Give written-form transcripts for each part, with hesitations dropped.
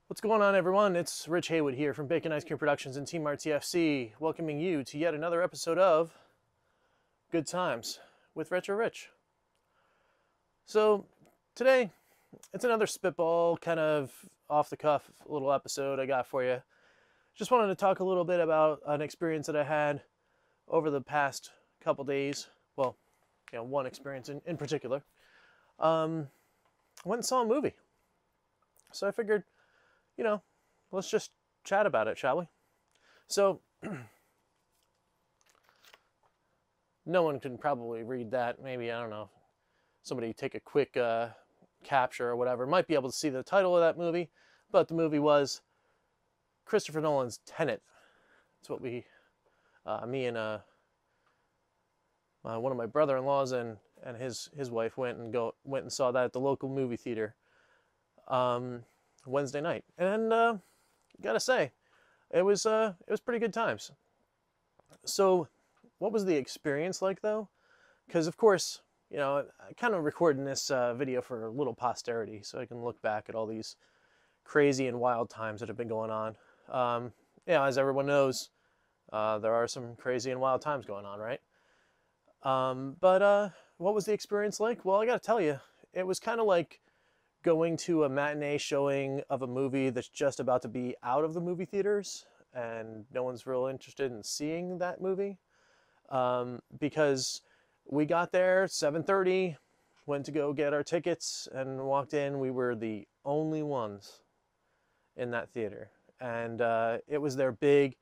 What's going on, everyone? It's Rich Haywood here from Bacon Ice Cream Productions and Team RTFC, welcoming you to yet another episode of Good Times with Retro Rich. So, today, it's another spitball, kind of off-the-cuff little episode I got for you. Just wanted to talk a little bit about an experience that I had over the past couple days. Well, one experience in particular. I went and saw a movie. So I figured, let's just chat about it, shall we? So, no one can probably read that. Maybe, I don't know, somebody take a quick capture or whatever. Might be able to see the title of that movie, but the movie was Christopher Nolan's Tenet. That's what me and one of my brother-in-laws and his wife went and saw that at the local movie theater Wednesday night. And gotta say, it was pretty good times. So, what was the experience like though? Because of course, I kind of recording this video for a little posterity, so I can look back at all these crazy and wild times that have been going on. As everyone knows, there are some crazy and wild times going on, right? But what was the experience like? Well, I gotta tell you, it was kind of like going to a matinee showing of a movie that's just about to be out of the movie theaters and no one's real interested in seeing that movie, because we got there 7:30, went to go get our tickets and walked in. We were the only ones in that theater, and it was their big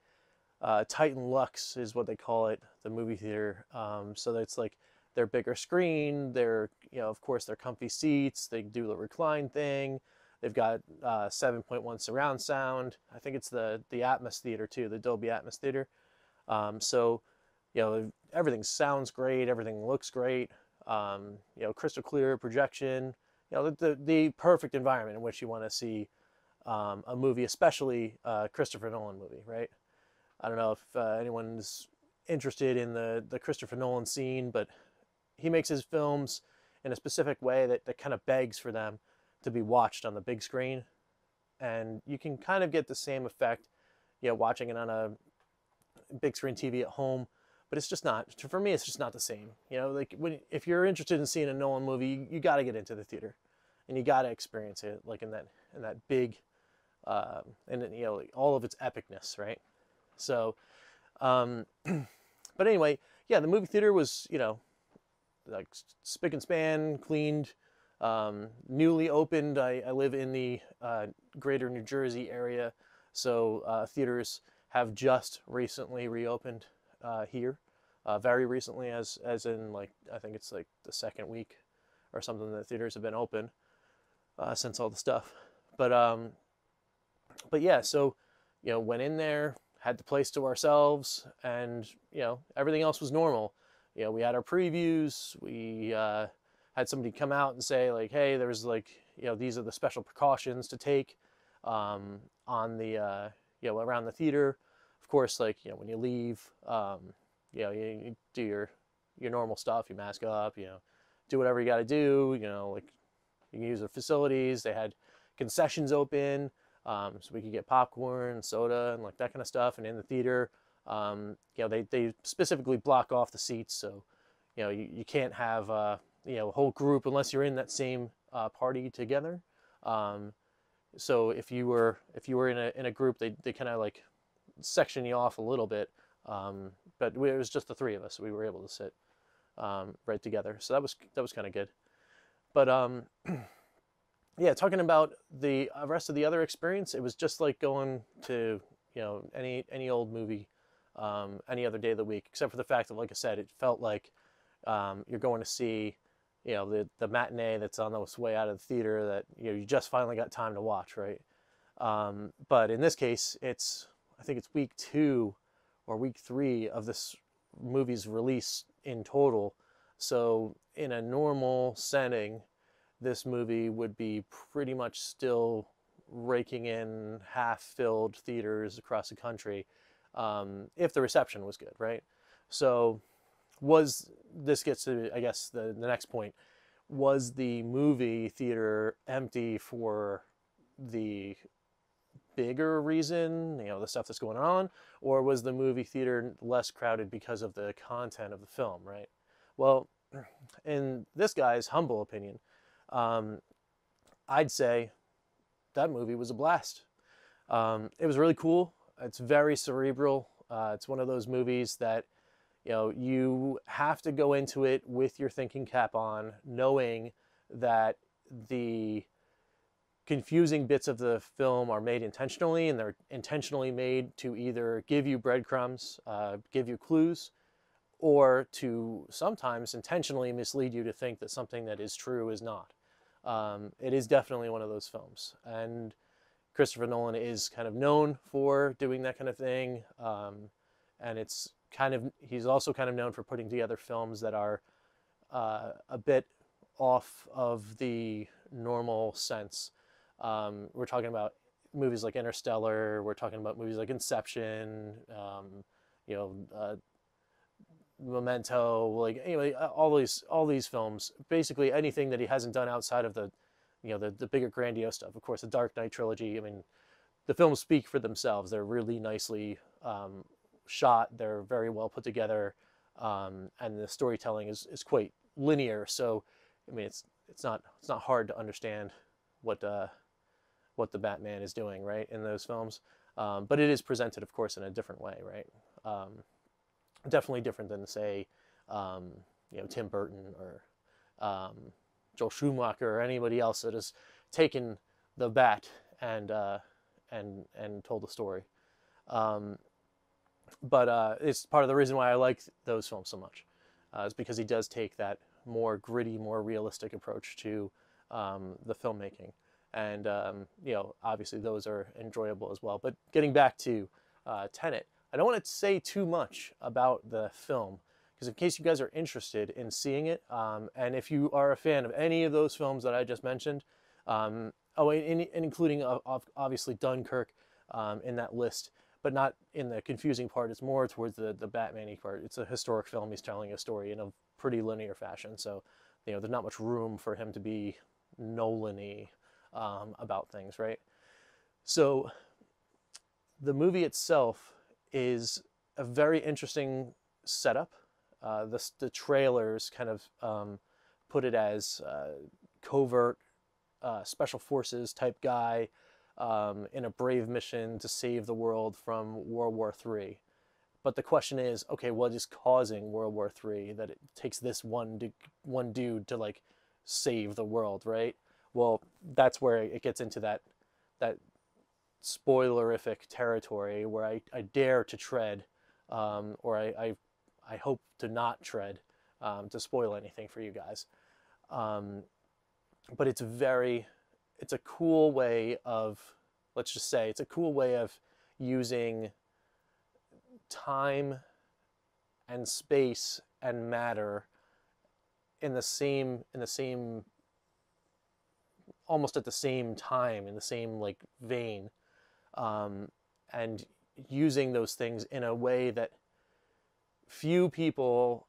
Titan Lux is what they call it, the movie theater. So that's like their bigger screen, their, of course, their comfy seats. They do the recline thing. They've got 7.1 surround sound. I think it's the Atmos theater too, the Dolby Atmos theater. So, everything sounds great. Everything looks great. Crystal clear projection. The perfect environment in which you want to see a movie, especially a Christopher Nolan movie, right? I don't know if anyone's interested in the Christopher Nolan scene, but he makes his films in a specific way that kind of begs for them to be watched on the big screen. And you can kind of get the same effect, watching it on a big screen TV at home, but it's just not, for me, it's just not the same. If you're interested in seeing a Nolan movie, you got to get into the theater and you got to experience it like in that big, and all of its epicness, right? So, but anyway, yeah, the movie theater was, like spick and span, cleaned, newly opened. I live in the greater New Jersey area, so theaters have just recently reopened here, very recently, as in like, I think it's like the second week or something that theaters have been open since all the stuff. But yeah, so went in there, had the place to ourselves, and everything else was normal. We had our previews. We had somebody come out and say like, hey, there's like, these are the special precautions to take on the around the theater. Of course, like, when you leave, you do your normal stuff. You mask up, do whatever you got to do. Like, you can use the facilities. They had concessions open, so we could get popcorn, soda, and like that kind of stuff. And in the theater, they specifically block off the seats, so you can't have a whole group unless you're in that same party together. So if you were in a group, they kind of like section you off a little bit. But it was just the three of us, so we were able to sit right together. So that was kind of good. But yeah, talking about the rest of the other experience, it was just like going to any old movie any other day of the week, except for the fact that, like I said, it felt like you're going to see the matinee that's on the way out of the theater that you just finally got time to watch, right? But in this case, I think it's week 2 or week 3 of this movie's release in total. So in a normal setting, this movie would be pretty much still raking in half-filled theaters across the country, if the reception was good, right? So this gets to, I guess, the next point. Was the movie theater empty for the bigger reason, the stuff that's going on, or was the movie theater less crowded because of the content of the film, right? Well, in this guy's humble opinion, um, I'd say that movie was a blast. It was really cool. It's very cerebral. It's one of those movies that you have to go into it with your thinking cap on, knowing that the confusing bits of the film are made intentionally, and they're intentionally made to either give you breadcrumbs, give you clues, or to sometimes intentionally mislead you to think that something that is true is not. It is definitely one of those films. And Christopher Nolan is kind of known for doing that kind of thing. And he's also kind of known for putting together films that are a bit off of the normal sense. We're talking about movies like Interstellar. We're talking about movies like Inception, Memento. Like, anyway, all these films. Basically, anything that he hasn't done outside of the bigger grandiose stuff. Of course, the Dark Knight trilogy. I mean, the films speak for themselves. They're really nicely shot. They're very well put together, and the storytelling is quite linear. So, I mean, it's not hard to understand what the Batman is doing, right, in those films. But it is presented, of course, in a different way, right? Definitely different than, say, Tim Burton or Joel Schumacher or anybody else that has taken the bat and told the story. But it's part of the reason why I like those films so much. Is because he does take that more gritty, more realistic approach to the filmmaking. And, obviously those are enjoyable as well. But getting back to Tenet, I don't want to say too much about the film, because in case you guys are interested in seeing it, and if you are a fan of any of those films that I just mentioned, and including obviously Dunkirk in that list, but not in the confusing part. It's more towards the Batman-y part. It's a historic film. He's telling a story in a pretty linear fashion. So, there's not much room for him to be Nolan-y about things, right? So the movie itself is a very interesting setup. The trailers kind of put it as covert special forces type guy in a brave mission to save the world from World War III. But the question is, okay, what is causing World War III that it takes this one dude to like save the world, right? Well, that's where it gets into that spoilerific territory where I dare to tread, or I hope to not tread to spoil anything for you guys. But it's a cool way of, let's just say, it's a cool way of using time and space and matter in the same almost at the same time, in the same like vein, and using those things in a way that few people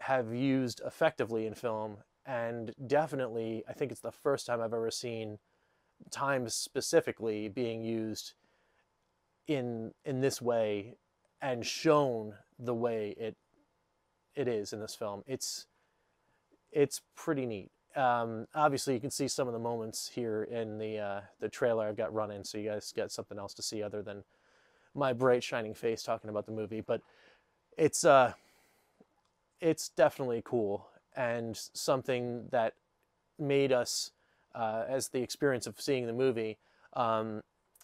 have used effectively in film. And definitely, I think it's the first time I've ever seen time specifically being used in this way and shown the way it is in this film. It's pretty neat. Obviously, you can see some of the moments here in the trailer I've got running, so you guys get something else to see other than my bright shining face talking about the movie. But it's definitely cool, and something that made us, as the experience of seeing the movie,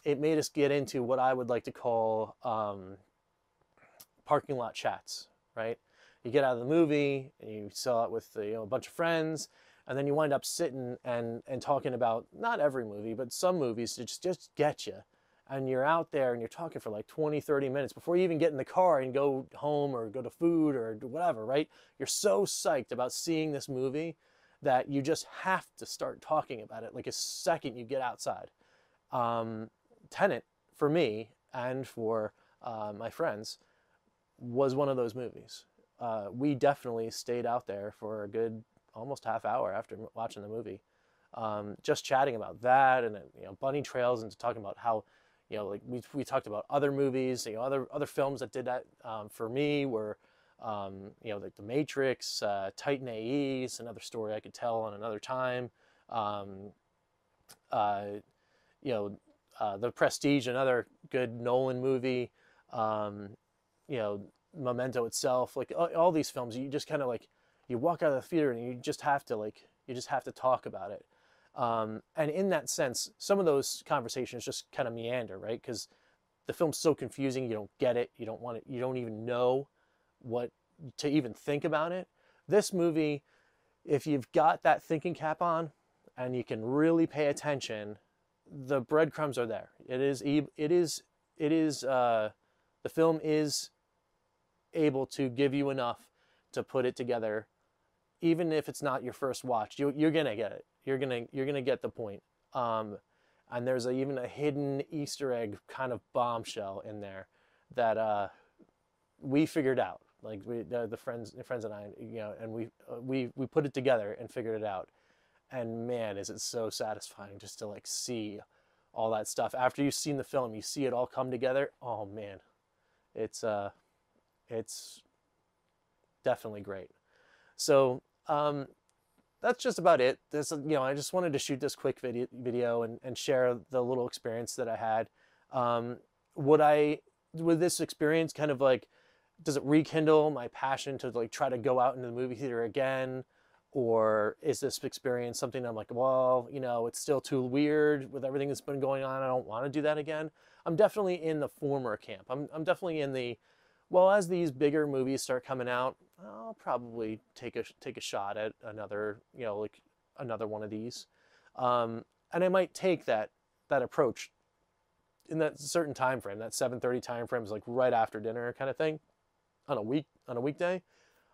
it made us get into what I would like to call parking lot chats, right? You get out of the movie and you saw it with a bunch of friends, and then you wind up sitting and talking about not every movie, but some movies that just get you. And you're out there and you're talking for like 20, 30 minutes before you even get in the car and go home or go to food or whatever, right? You're so psyched about seeing this movie that you just have to start talking about it like a second you get outside. Tenet, for me and for my friends, was one of those movies. We definitely stayed out there for a good almost half hour after watching the movie, just chatting about that and bunny trails, and talking about how You know, like we talked about other movies, you know, other films that did that for me were, you know, like The Matrix, Titan AE's another story I could tell on another time. Uh, you know, The Prestige, another good Nolan movie. You know, Memento itself, like all these films, you just kind of like, you walk out of the theater and you just have to talk about it. And in that sense, some of those conversations just kind of meander, right? Because the film's so confusing, you don't get it, you don't want it, you don't even know what to even think about it. This movie, if you've got that thinking cap on and you can really pay attention, the breadcrumbs are there. The film is able to give you enough to put it together, even if it's not your first watch. You're gonna get it. You're gonna get the point. And there's even a hidden Easter egg kind of bombshell in there that we figured out. Like the friends and I, you know, and we put it together and figured it out. And man, is it so satisfying just to like see all that stuff after you've seen the film. You see it all come together. Oh man, it's definitely great. So that's just about it. This, you know, I just wanted to shoot this quick video and share the little experience that I had. Would this experience kind of like, does it rekindle my passion to like try to go out into the movie theater again? Or is this experience something I'm like, well, you know, it's still too weird with everything that's been going on, I don't want to do that again? I'm definitely in the former camp. I'm definitely in the, well, as these bigger movies start coming out, I'll probably take a shot at another, you know, like another one of these. And I might take that approach in that certain time frame, that 7:30 time frame is like right after dinner kind of thing on a weekday.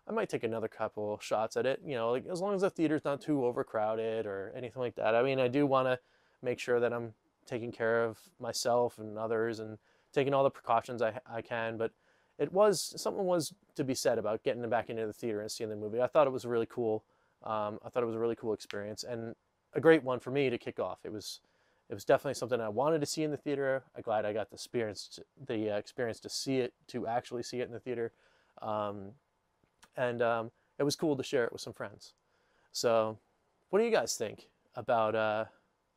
I might take another couple shots at it, you know, like as long as the theater's not too overcrowded or anything like that. I mean, I do want to make sure that I'm taking care of myself and others and taking all the precautions I can, but something was to be said about getting back into the theater and seeing the movie. I thought it was really cool. I thought it was a really cool experience and a great one for me to kick off. It was definitely something I wanted to see in the theater. I'm glad I got the experience to see it, to actually see it in the theater. And it was cool to share it with some friends. So what do you guys think about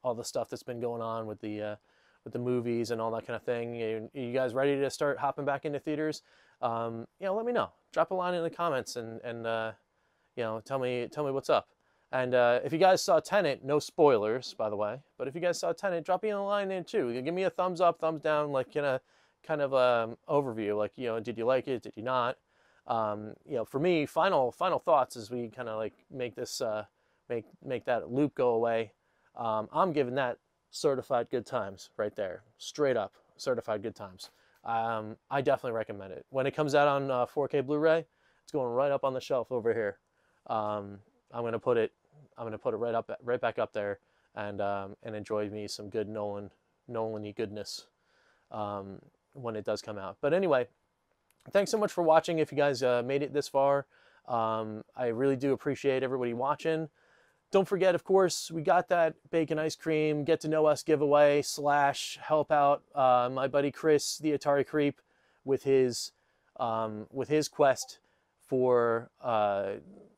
all the stuff that's been going on with the movies and all that kind of thing? You guys ready to start hopping back into theaters? You know, let me know. Drop a line in the comments and you know, tell me what's up. And if you guys saw Tenet, no spoilers, by the way, but if you guys saw Tenet, drop me a line in too. Give me a thumbs up, thumbs down, like in a kind of overview, like, you know, did you like it, did you not? You know, for me, final thoughts as we kind of like make this make that loop go away. I'm giving that certified good times right there, straight up certified good times. I definitely recommend it. When it comes out on 4K Blu-ray, it's going right up on the shelf over here. I'm gonna put it right back up there and enjoy me some good Nolan-y goodness when it does come out. But anyway, thanks so much for watching. If you guys made it this far, I really do appreciate everybody watching. Don't forget, of course, we got that bacon ice cream get to know us giveaway / help out my buddy Chris, the Atari Creep, with his quest for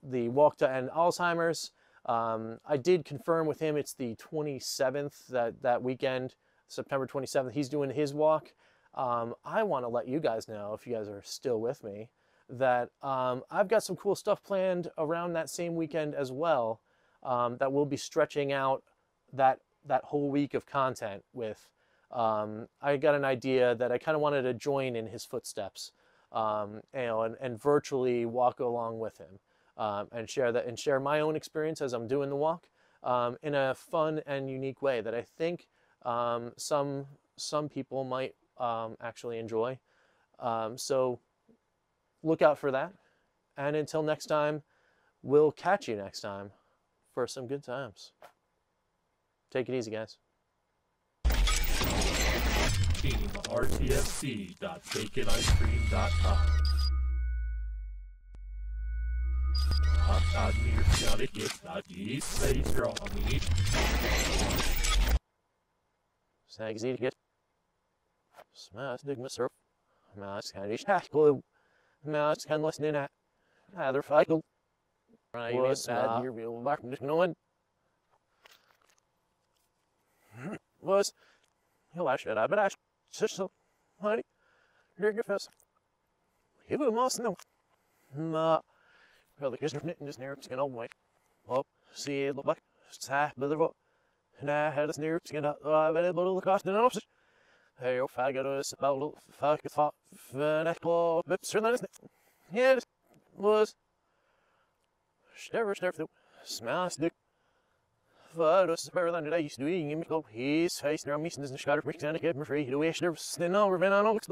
the Walk to End Alzheimer's. I did confirm with him it's the 27th, that weekend, September 27th. He's doing his walk. I want to let you guys know, if you guys are still with me, that I've got some cool stuff planned around that same weekend as well, that we'll be stretching out that whole week of content with. I got an idea that I kind of wanted to join in his footsteps, you know, and virtually walk along with him, and share my own experience as I'm doing the walk, in a fun and unique way that I think some people might actually enjoy. So look out for that. And until next time, we'll catch you next time for some good times. Take it easy, guys. Team RTFC.baconicecream.com. Thanks, easy to get. Smash dig myself. Smash can each hash glue. Smash can listen in at. Either cycle. Was sad your real back from this one. Was. He'll ask it, but ask. So, honey. You're your face. He will must know. Ma. Well, the kiss of knitting is near skin all white. Oh, see it look like. Sigh, but the vote. And I had a near skin up. I've been able to look after the office. Hey, your faggot is about fuck it thought. NECO. But certainly isn't it? Yeah, it was. Never through. Smash dick. Vad oss better than today used to do. His face near me since the shadow bricks and I kept me free. The way I never stand over, and I know it's